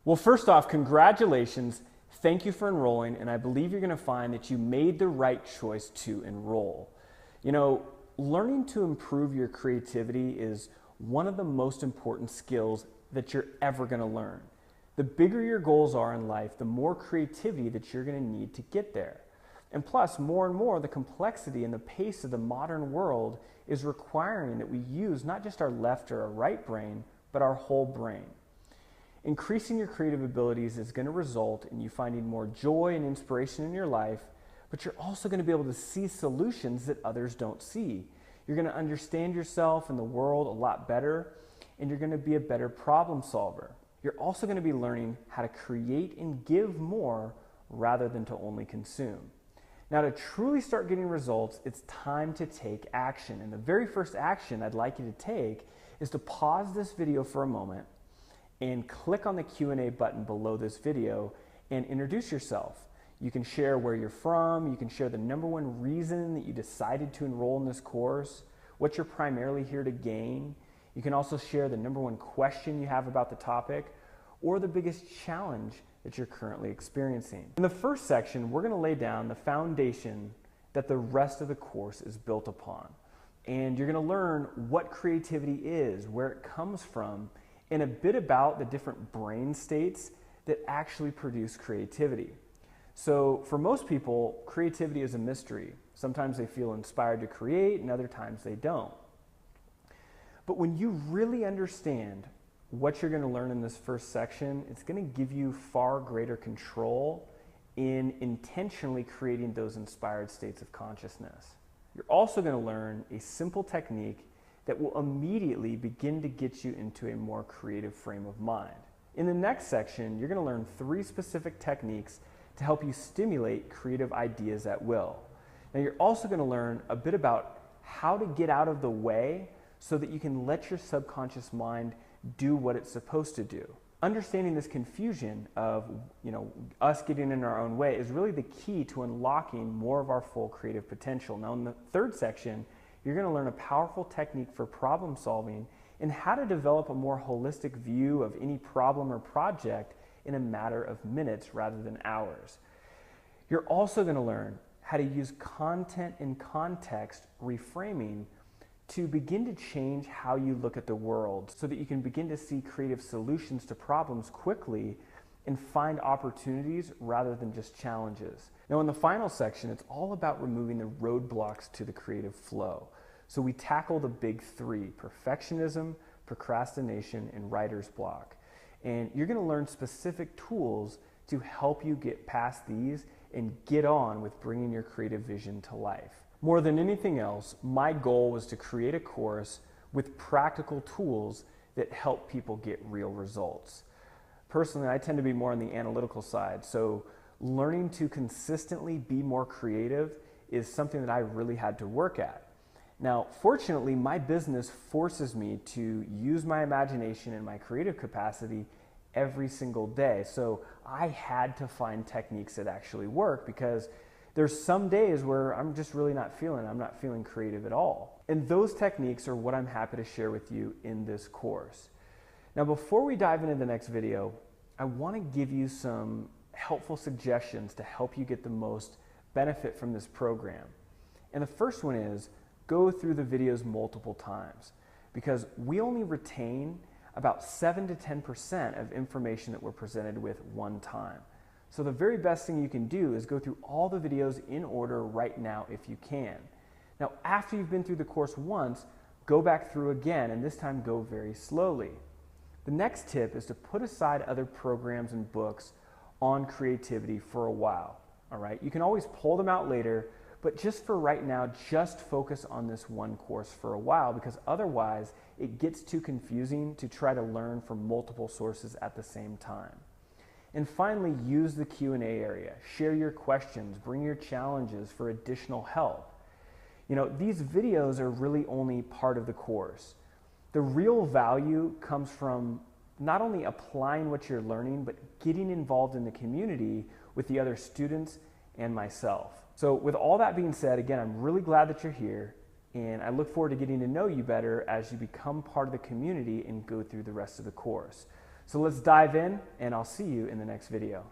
Well, first off, congratulations. Thank you for enrolling, and I believe you're going to find that you made the right choice to enroll. You know, learning to improve your creativity is one of the most important skills that you're ever going to learn. The bigger your goals are in life, the more creativity that you're going to need to get there. And plus, more and more, the complexity and the pace of the modern world is requiring that we use not just our left or our right brain, but our whole brain. Increasing your creative abilities is going to result in you finding more joy and inspiration in your life, but you're also going to be able to see solutions that others don't see. You're going to understand yourself and the world a lot better, and you're going to be a better problem solver. You're also going to be learning how to create and give more rather than to only consume. Now, to truly start getting results, it's time to take action. And the very first action I'd like you to take is to pause this video for a moment and click on the Q&A button below this video and introduce yourself. You can share where you're from, you can share the number one reason that you decided to enroll in this course, what you're primarily here to gain. You can also share the number one question you have about the topic or the biggest challenge that you're currently experiencing. In the first section, we're going to lay down the foundation that the rest of the course is built upon. And you're going to learn what creativity is, where it comes from, and a bit about the different brain states that actually produce creativity. So for most people, creativity is a mystery. Sometimes they feel inspired to create and other times they don't. But when you really understand what you're going to learn in this first section, it's going to give you far greater control in intentionally creating those inspired states of consciousness. You're also going to learn a simple technique that will immediately begin to get you into a more creative frame of mind. In the next section, you're going to learn 3 specific techniques to help you stimulate creative ideas at will. Now, you're also going to learn a bit about how to get out of the way so that you can let your subconscious mind do what it's supposed to do. Understanding this confusion of, us getting in our own way is really the key to unlocking more of our full creative potential. Now, in the third section, you're going to learn a powerful technique for problem solving and how to develop a more holistic view of any problem or project in a matter of minutes rather than hours. You're also going to learn how to use content and context reframing to begin to change how you look at the world so that you can begin to see creative solutions to problems quickly and find opportunities rather than just challenges. Now, in the final section, it's all about removing the roadblocks to the creative flow. So we tackle the big 3: perfectionism, procrastination, and writer's block. And you're going to learn specific tools to help you get past these and get on with bringing your creative vision to life. More than anything else, my goal was to create a course with practical tools that help people get real results. Personally, I tend to be more on the analytical side, so learning to consistently be more creative is something that I really had to work at. Now, fortunately, my business forces me to use my imagination and my creative capacity every single day. So I had to find techniques that actually work because there's some days where I'm just really not feeling creative at all. And those techniques are what I'm happy to share with you in this course. Now, before we dive into the next video, I want to give you some helpful suggestions to help you get the most benefit from this program. And the first one is go through the videos multiple times because we only retain about 7 to 10% of information that we're presented with one time. So the very best thing you can do is go through all the videos in order right now if you can. Now, after you've been through the course once, go back through again, and this time go very slowly. The next tip is to put aside other programs and books on creativity for a while, all right? You can always pull them out later, but just for right now, just focus on this one course for a while because otherwise it gets too confusing to try to learn from multiple sources at the same time. And finally, use the Q&A area. Share your questions, bring your challenges for additional help. These videos are really only part of the course. The real value comes from not only applying what you're learning, but getting involved in the community with the other students and myself. So with all that being said, again, I'm really glad that you're here, and I look forward to getting to know you better as you become part of the community and go through the rest of the course. So let's dive in, and I'll see you in the next video.